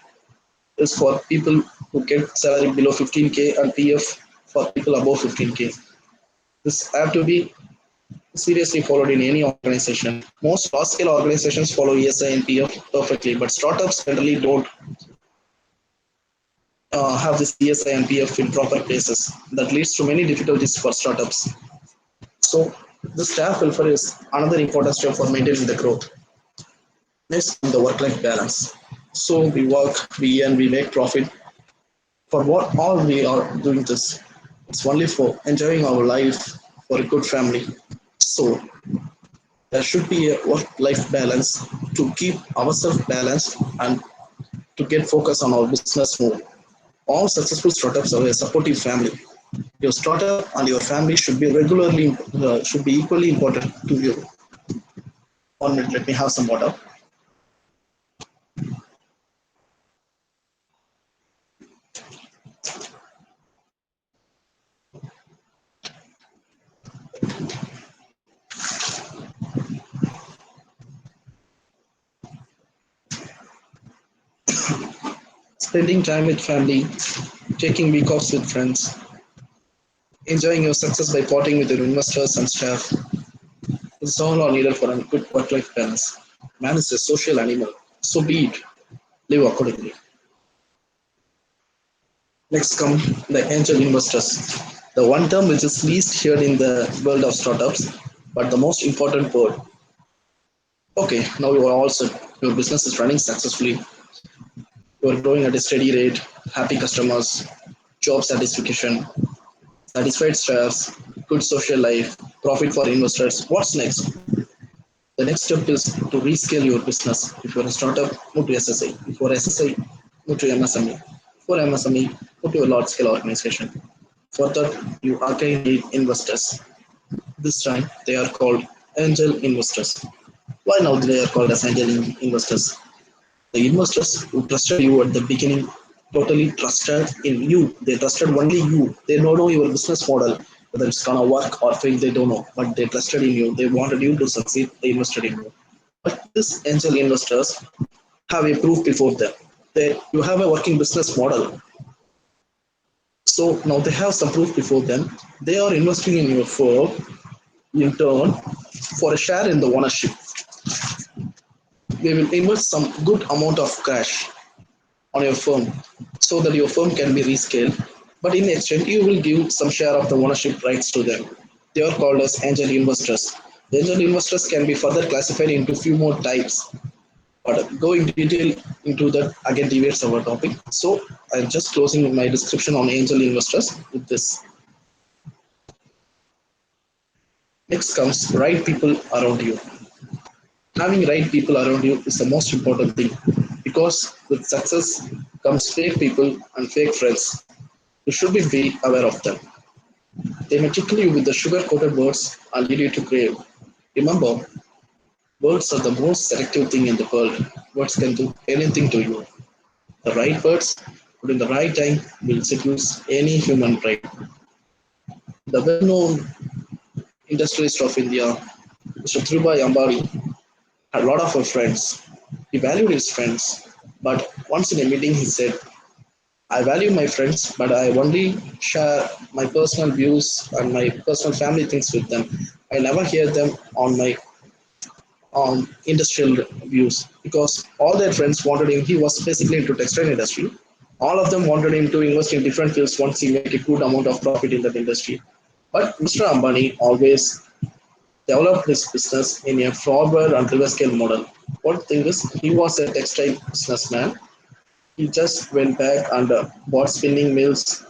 is for people who get salary below 15k and PF for people above 15k. This have to be seriously followed in any organization. Most large scale organizations follow ESI and PF perfectly, but startups generally don't have this ESI and PF in proper places. That leads to many difficulties for startups. So, the staff welfare is another important step for maintaining the growth. Next, the work life balance. So, we work, we earn, we make profit. For what all we are doing this? It's only for enjoying our life for a good family. So, there should be a work life balance to keep ourselves balanced and to get focus on our business more. All successful startups have a supportive family. Your startup and your family should be equally important to you. 1 minute, let me have some water. Spending time with family, taking week offs with friends, enjoying your success by partying with your investors and staff. It's all are needed for a good work-life balance. Man is a social animal, so be it. Live accordingly. Next come the angel investors. The one term which is least heard in the world of startups, but the most important word. Okay, now you are all set. Your business is running successfully. You are growing at a steady rate, happy customers, job satisfaction, satisfied staffs, good social life, profit for investors. What's next? The next step is to rescale your business. If you're a startup, move to SSI. If you're SSI, move to MSME. For MSME, move to a large scale organization. For that, you again need investors. This time, they are called angel investors. Why now they are called as angel investors? The investors who trusted you at the beginning totally trusted in you. They trusted only you. They don't know your business model, whether it's gonna work or fail, they don't know. But they trusted in you. They wanted you to succeed. They invested in you. But these angel investors have a proof before them. You have a working business model. So now they have some proof before them. They are investing in your firm in turn for a share in the ownership. They will invest some good amount of cash on your firm so that your firm can be rescaled. But in exchange, you will give some share of the ownership rights to them. They are called as angel investors. The angel investors can be further classified into few more types. But going detail into that again deviates our topic. So I'm just closing my description on angel investors with this. Next comes right people around you. Having right people around you is the most important thing because with success comes fake people and fake friends. You should be very aware of them. They may tickle you with the sugar coated words and lead you to crave. Remember, words are the most selective thing in the world. Words can do anything to you. The right words put in the right time will seduce any human brain. The well known industrialist of India, Mr. Dhirubhai Ambani, had a lot of friends. He valued his friends, but once in a meeting he said, I value my friends, but I only share my personal views and my personal family things with them. I never hear them on my industrial views because all their friends wanted him. He was basically into textile industry. All of them wanted him to invest in different fields once he make a good amount of profit in that industry. But Mr. Ambani always developed his business in a forward and reverse scale model. One thing is, he was a textile businessman. He just went back and bought spinning mills,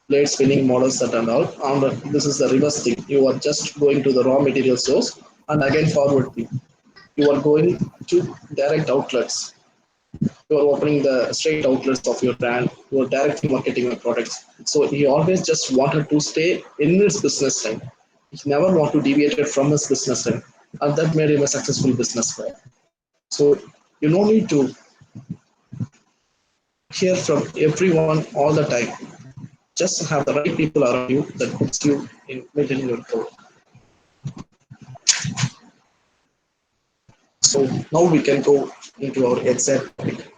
blade spinning models set and all. And this is the reverse thing. You are just going to the raw material source and again forward thing. You are going to direct outlets. You are opening the straight outlets of your brand. You are directly marketing your products. So he always just wanted to stay in his business line. He never wanted to deviate from his business line. And that made him a successful businessman. So you don't need to hear from everyone all the time. Just have the right people around you that puts you in maintaining your goal. So now we can go into our exact topic.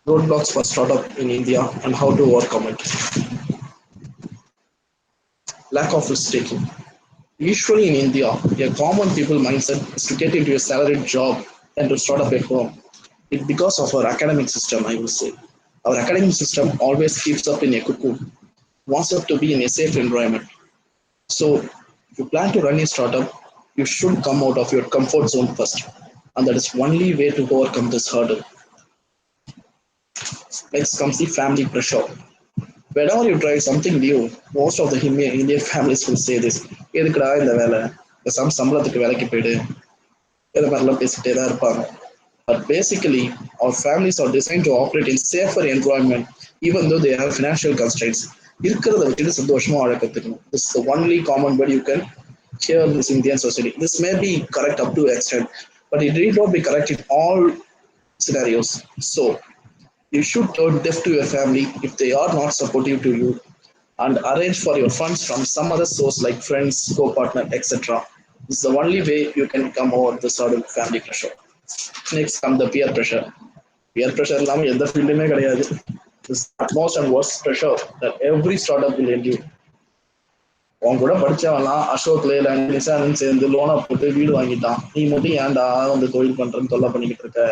Roadblocks for startup in India and how to overcome it. Lack of risk taking. Usually in India, a common people mindset is to get into a salaried job and to start up at home. It's because of our academic system, I would say. Our academic system always keeps up in a cocoon, wants us to be in a safe environment. So, if you plan to run a startup, you should come out of your comfort zone first. And that is only way to overcome this hurdle. Next comes the family pressure. Whenever you try something new, most of the Indian families will say this. எதுக்குடா இந்த வேலை சம்பளத்துக்கு வேலைக்கு போயிடு இதை மாதிரிலாம் பேசிட்டே தான் இருப்பாங்க. But basically, our families are designed to operate in safer environment, even though they have financial constraints. இருக்கிறத வச்சுட்டு சந்தோஷமா வாழ கத்துக்கணும். This is the only common word you can hear in this Indian society. This may be correct up to an extent, but it need not be correct in all scenarios. So, you should turn deaf to your family if they are not supportive to you and arrange for your funds from some other source like friends, co-partner, etc. This is the only way you can come over the sort of family pressure. Next comes the peer pressure. Peer pressure இல்லாம எந்த ஃபீல்டுமே கிடையாது. This is the most and worst pressure that every startup will endure. உன் கூட படிச்சவன்லாம் Ashok Layland Nissan சேர்ந்து லோனை போட்டு வீடு வாங்கிட்டான். நீ மட்டும் ஏன்டா வந்து தொழில் பண்றேன்னு தொல்லை பண்ணிக்கிட்டு இருக்க.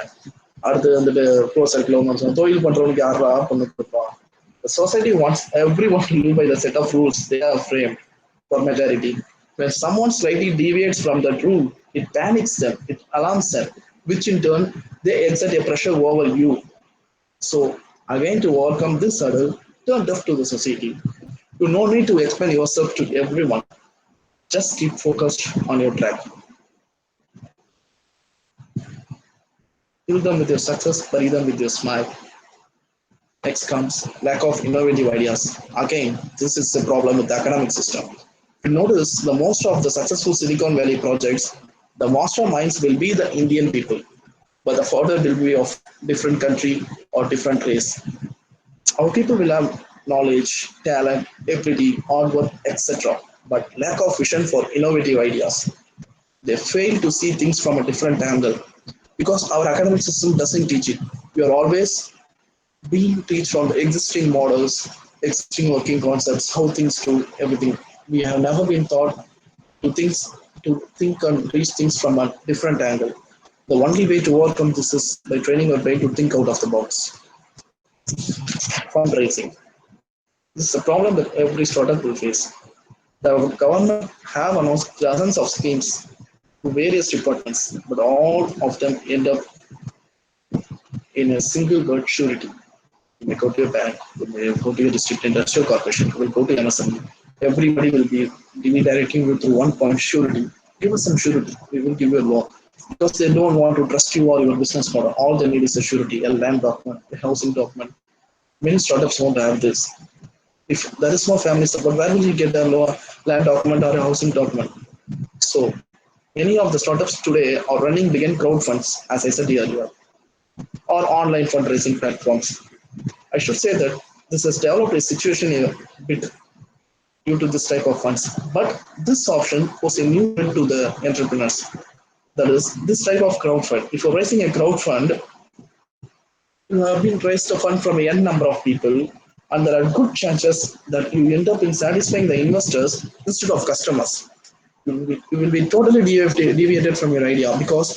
அடுத்து வந்துட்டு க்ளோஸ் சர்க்கிள் தொழில் பண்றவனுக்கு யாரா பண்ணி கொடுப்பான். The society wants everyone to live by the set of rules they have framed for majority. When someone slightly deviates from that rule, it panics them, it alarms them, which in turn they exert a pressure over you. So again, to overcome this hurdle, turn deaf to the society. You no need to explain yourself to everyone. Just keep focused on your track. Fill them with your success, bury them with your smile. Next comes lack of innovative ideas. Again, this is the problem with the academic system. If you notice, the most of the successful Silicon Valley projects, the masterminds will be the Indian people, but the founder will be of different country or different race. Our people will have knowledge, talent, ability, hard work, etc., but lack of vision for innovative ideas. They fail to see things from a different angle because our academic system doesn't teach it. We are always being taught from the existing models, existing working concepts, how things do everything. We have never been taught to think and reach things from a different angle. The only way to overcome this is by training our brain to think out of the box. Fundraising. This is a problem that every startup will face. The government have announced dozens of schemes to various departments, but all of them end up in a single word: surety. You may go to a bank, you may go to a district industrial corporation, you will go to MSME. Everybody will be redirecting you through one point: surety. Give us some surety, we will give you a loan. Because they don't want to trust you or your business model. All they need is a surety, a land document, a housing document. Many startups won't have this. If there is no family support, where will you get a land document or a housing document? So many of the startups today are running big crowd funds, as I said earlier, or online fundraising platforms. I should say that this has developed a situation a bit due to this type of funds, but this option was a new threat to the entrepreneurs. That is, this type of crowd fund. If you're raising a crowd fund, you have been raised a fund from a n number of people, and there are good chances that you end up in satisfying the investors instead of customers. You will be totally deviated from your idea, because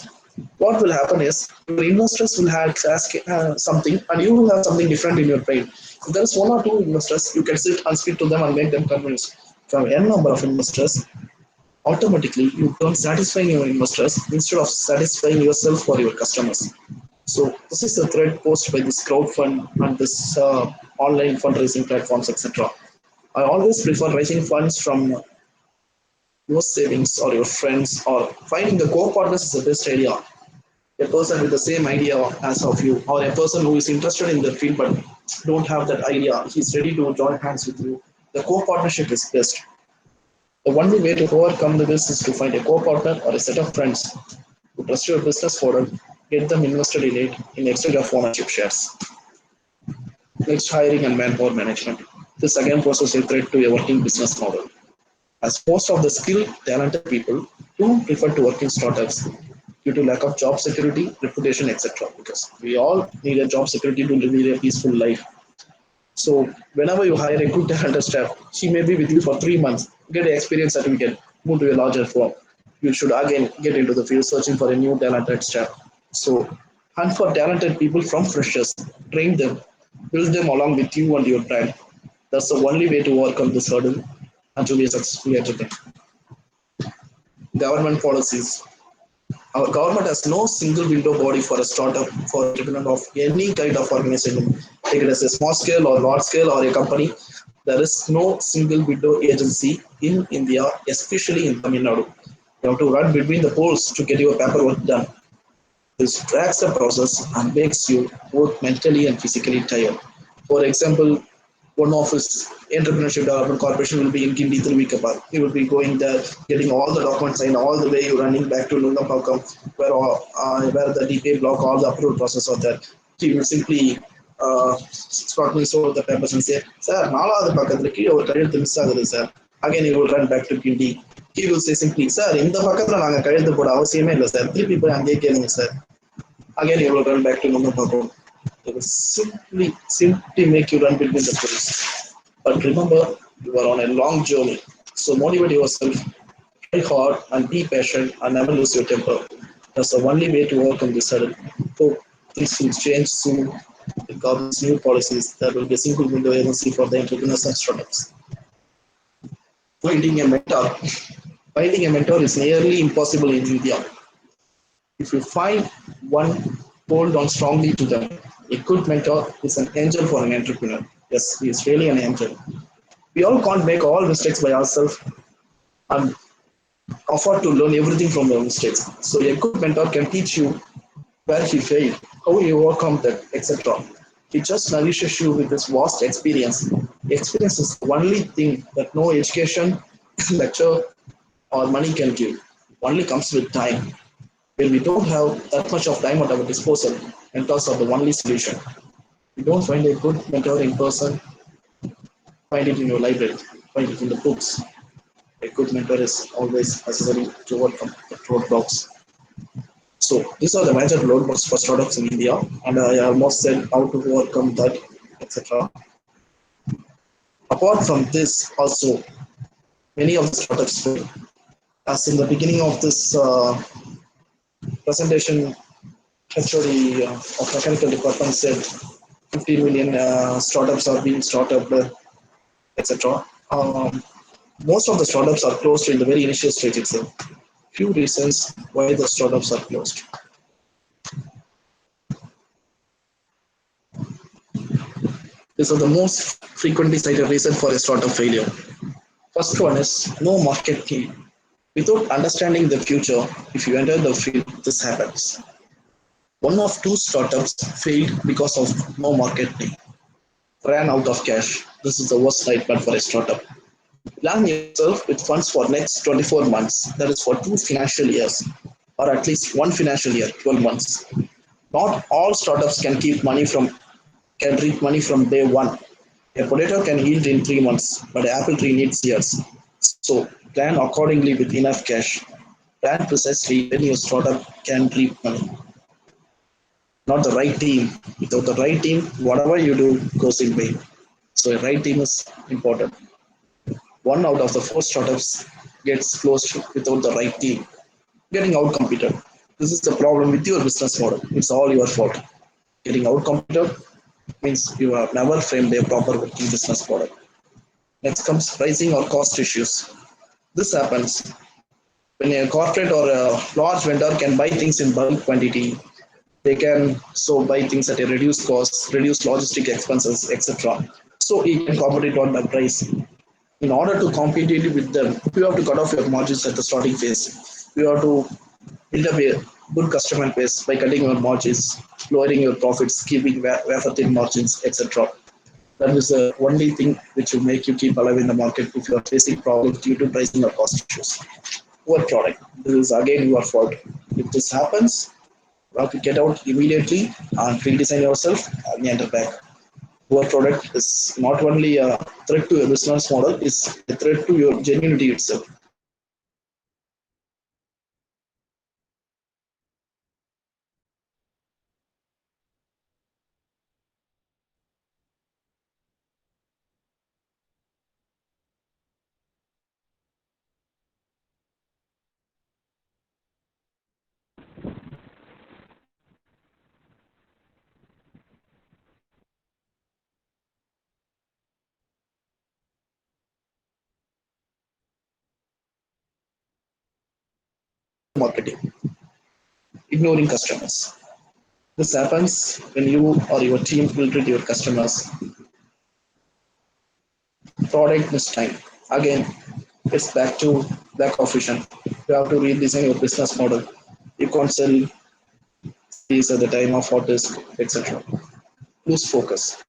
what will happen is your investors will ask something and you will have something different in your brain. If there is one or two investors, you can sit and speak to them and make them convinced. From n number of investors, automatically you turn satisfying your investors instead of satisfying yourself or your customers. So this is the threat posed by this crowd fund and this online fundraising platforms, etc. I always prefer raising funds from your savings or your friends, or finding the co-partners is the best idea. A person with the same idea as of you, or a person who is interested in the field but don't have that idea, he's ready to join hands with you. The co-partnership is best. The only way to overcome this is to find a co-partner or a set of friends who trust your business model, get them invested in it in exchange of ownership shares. Next, hiring and manpower management. This again poses a threat to a working business model, as most of the skilled, talented people don't prefer to work in startups due to lack of job security, reputation, etc. Because we all need a job security to live a peaceful life. So whenever you hire a good talented staff, she may be with you for 3 months, get an experience certificate, move to a larger firm. You should again get into the field searching for a new talented staff. So hunt for talented people from freshers, train them, build them along with you and your brand. That's the only way to overcome this hurdle and to be a successful enterprise. Government policies. Our government has no single window body for a startup for entrepreneur of any kind of organization. Take it as a small scale or large scale or a company. There is no single window agency in India, especially in Tamil Nadu. You have to run between the poles to get your paperwork done. This drags the process and makes you both mentally and physically tired. For example, one of his entrepreneurship development corporation will be in Gindi Tiruvikappal. He will be going there, getting all the documents signed, all the way running back to Nungapakkam, where the DPA block, all the approval process are there. He will simply start me so the papers and say, Sir, நாலாவது பக்கத்துல கீழே ஒரு கையெழுத்து miss ஆகுது sir. Again, he will run back to Gindi. He will say simply, Sir, இந்த பக்கத்துல நாங்க கையெழுத்து போட அவசியமே இல்லை சார். திருப்பி போய் அங்கேயே கேளுங்க sir. Again, you will run back to Nungapakkam. They will simply make you run between the poles. But remember, you are on a long journey. So motivate yourself, try hard and be patient and never lose your temper. That's the only way to overcome this hurdle. Hope things will change soon with government's new policies. There will be a single window agency for the entrepreneurs and startups. Finding a mentor. Finding a mentor is nearly impossible in India. If you find one, hold on strongly to them. A good mentor is an angel for an entrepreneur. Yes, he is really an angel. We all can't make all mistakes by ourselves and afford to learn everything from your mistakes. So a good mentor can teach you where he failed, how he overcome that, etc. He just nourishes you with his vast experience. Experience is the only thing that no education, lecture, or money can give. It only comes with time. When we don't have that much of time at our disposal, mentors are the only solution. If you don't find a good mentor in person, find it in your library, find it in the books. A good mentor is always necessary to overcome the roadblocks. So these are the major roadblocks for startups in India, and I almost said how to overcome that, etc. Apart from this, also many of the startups fail. As in the beginning of this presentation, HOD of mechanical department said 15 million startups are being started, etc. Most of the startups are closed in the very initial stage itself. Few reasons why the startups are closed. These are the most frequently cited reason for a startup failure. First one is no market need. Without understanding the future, if you enter the field, this happens. One of two startups failed because of no market need. Ran out of cash. This is the worst nightmare for a startup. Plan yourself with funds for next 24 months. That is for 2 financial years, or at least 1 financial year, 12 months. Not all startups can reap money from day one. A potato can yield in 3 months, but an apple tree needs years. So plan accordingly with enough cash. Plan precisely when your startup can reap money. Not the right team. Without the right team, whatever you do goes in vain. So a right team is important. 1 out of the 4 startups gets closed without the right team. Getting outcompeted. This is the problem with your business model. It's all your fault. Getting outcompeted means you have never framed a proper working business model. Next comes pricing or cost issues. This happens when a corporate or a large vendor can buy things in bulk quantity. They can so buy things at a reduced cost, reduce logistic expenses, etc. So he can compete on the price. In order to compete with them, you have to cut off your margins at the starting phase. You have to build up a good customer base by cutting your margins, lowering your profits, keeping wafer thin margins, etc. That is the only thing which will make you keep alive in the market if you are facing problems due to pricing or cost issues. Poor product. This is again your fault. If this happens, you have to get out immediately and redesign yourself and enter back. Poor product is not only a threat to your business model, it's a threat to your genuinity itself. marketing, ignoring customers. This happens when you or your team filter your customers. Product miss time. Again, it's back to lack of vision. You have to redesign your business model. You can't sell CDs at the time of hot disk, etc. Lose focus.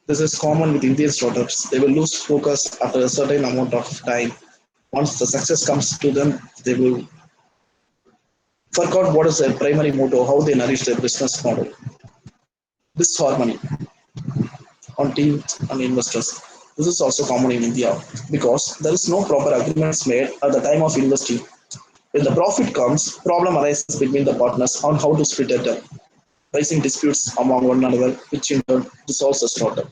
This is common with Indian startups. They will lose focus after a certain amount of time. Once the success comes to them, they will forget what is their primary motto, how they nourish their business model. Disharmony on teams and investors. This is also common in India because there is no proper agreements made at the time of investing. When the profit comes, problem arises between the partners on how to split it up, rising disputes among one another, which in turn dissolves the startup.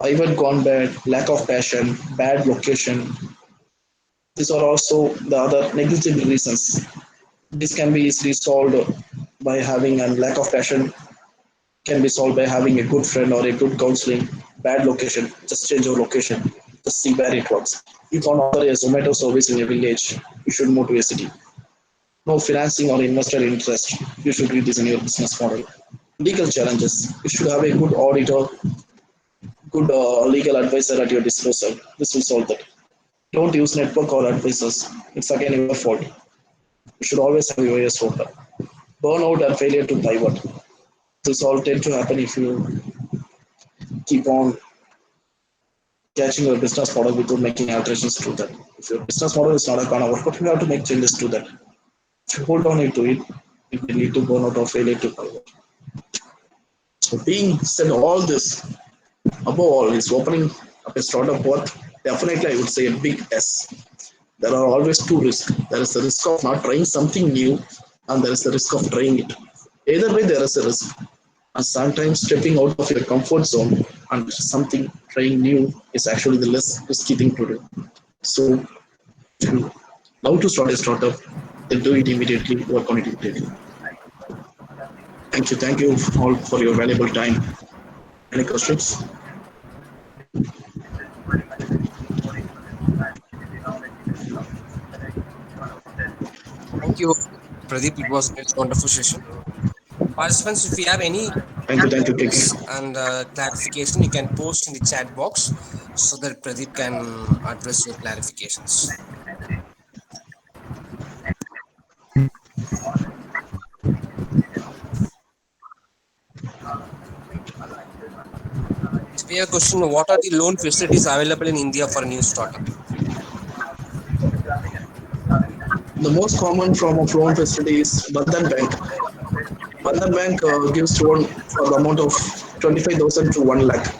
Pivot gone bad, lack of passion, bad location. These are also the other negligible reasons. This can be easily solved by having a lack of passion can be solved by having a good friend or a good counseling. Bad location, just change your location. Just see where it works. You can't offer a Zomato service in a village. You should move to a city. No financing or investor interest. You should redesign your business model. Legal challenges. You should have a good auditor, good legal advisor at your disposal. This will solve that. Don't use network or advisors. It's again your fault. You should always have your ears open. Burnout and failure to pivot. This all tend to happen if you keep on catching your business model without making alterations to that. If your business model is not going to work out, you have to make changes to that. If you hold on to it, it will lead to burnout or failure to pivot. So being said all this, above all, is opening up a startup worth definitely I would say a big S. There are always two risks. There is the risk of not trying something new, and there is the risk of trying it. Either way, there is a risk. And sometimes stepping out of your comfort zone and something trying new is actually the less risky thing to do. So, if you love to start a startup, then do it immediately, work on it immediately. Thank you. Thank you all for your valuable time. Any questions? Thank you, Pradeep. It was a wonderful session. Participants, if you have any Thank you, queries KK. and clarification, you can post in the chat box so that Pradeep can address your clarifications. So we have a question: what are the loan facilities available in India for a new startup? The most common form of loan facility is Bandhan Bank. Bandhan Bank gives loan for the amount of 25,000 to 1 lakh.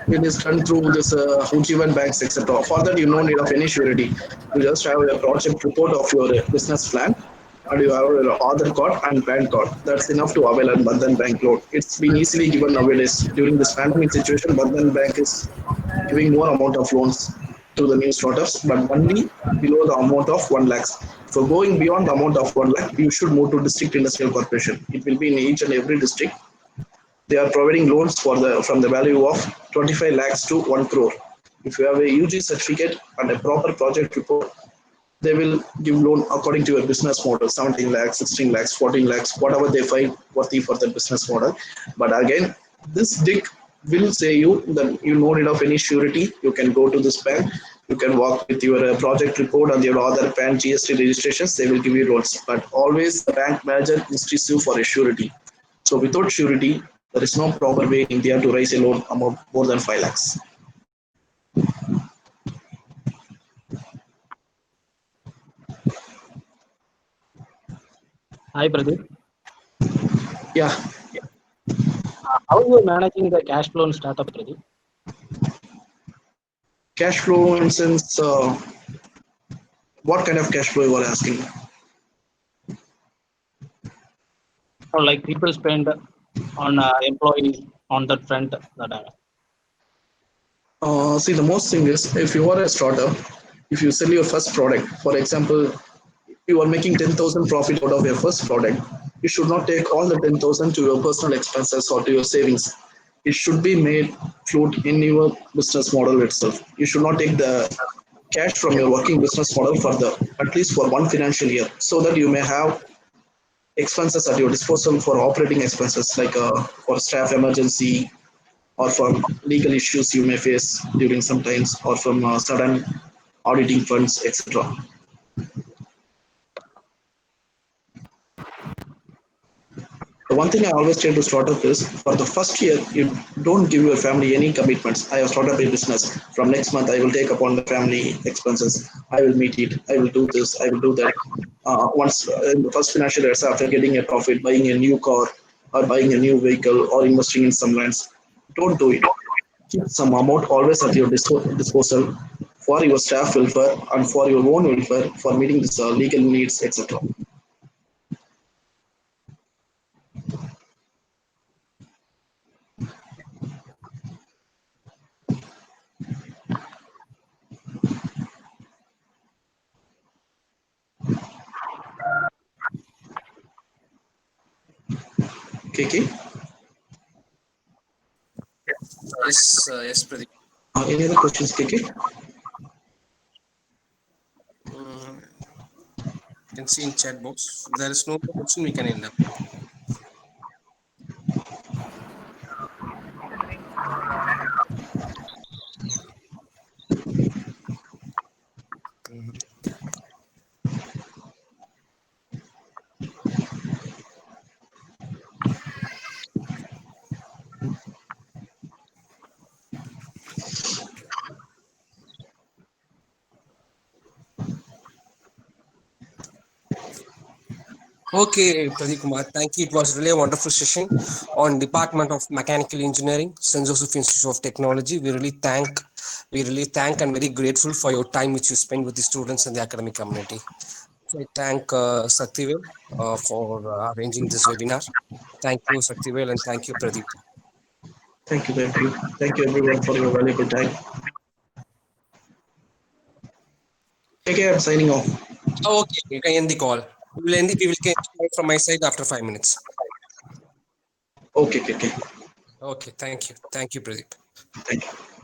It is done through this Ujjivan banks, etc. For that, you no need of any surety. You just have a project report of your business plan, and you have your Aadhaar card and PAN card. That's enough to avail a Bandhan Bank loan. It's been easily given nowadays. During this pandemic situation, Bandhan Bank is giving more amount of loans to the new startups, but only below the amount of 1 lakhs. For going beyond the amount of 1 lakh, you should move to district industrial corporation. It will be in each and every district. They are providing loans for the from the value of 25 lakhs to 1 crore. If you have a UG certificate and a proper project report, they will give loan according to your business model, 17 lakhs, 16 lakhs, 14 lakhs, whatever they find worthy for the business model. But again, this DIC will say you that you no need of any surety. You can go to this bank, you can walk with your project report and your other PAN GST registrations, they will give you loans. But always the bank manager instructs you for a surety. So without surety, there is no proper way in India to raise a loan amount more than 5 lakhs. Hi, Pradeep. Yeah, How are you managing the cash flow in startup, Pradeep? cash flow in sense, what kind of cash flow you are asking? Or like people spend on employees on that front that See, the most thing is if you are a startup, if you sell your first product, for example, you are making 10,000 profit out of your first product, you should not take all the 10,000 to your personal expenses or to your savings. It should be made float in your business model itself. You should not take the cash from your working business model for the at least for one financial year, so that you may have expenses at your disposal for operating expenses like for staff emergency or from legal issues you may face during some times or from sudden auditing funds, etc. The one thing I always tell to startup is for the first year, you don't give your family any commitments. I have started a business. From next month, I will take upon the family expenses. I will meet it. I will do this. I will do that. Once in the first financial year, after getting a profit, buying a new car or buying a new vehicle or investing in some lands, don't do it. Keep some amount always at your disposal for your staff welfare and for your own welfare for meeting this legal needs, etc. KK, Yes, Pradeep. any other questions, KK? You can see in chat box. If there is no more question, we can end up. Mhm. Okay, Pradeep Kumar, thank you. It was really a wonderful session on Department of Mechanical Engineering, St. Joseph Institute of Technology. We really thank and very grateful for your time which you spend with the students and the academic community. So I thank Saktivel for arranging this webinar. Thank you, Saktivel, and thank you, Pradeep. Thank you, thank you. Thank you everyone for your valuable time. Take care, I'm signing off. Okay, you can end the call. We will end the call from my side after 5 minutes. Okay, okay, okay. Okay, thank you. Thank you, Pradeep. Thank you.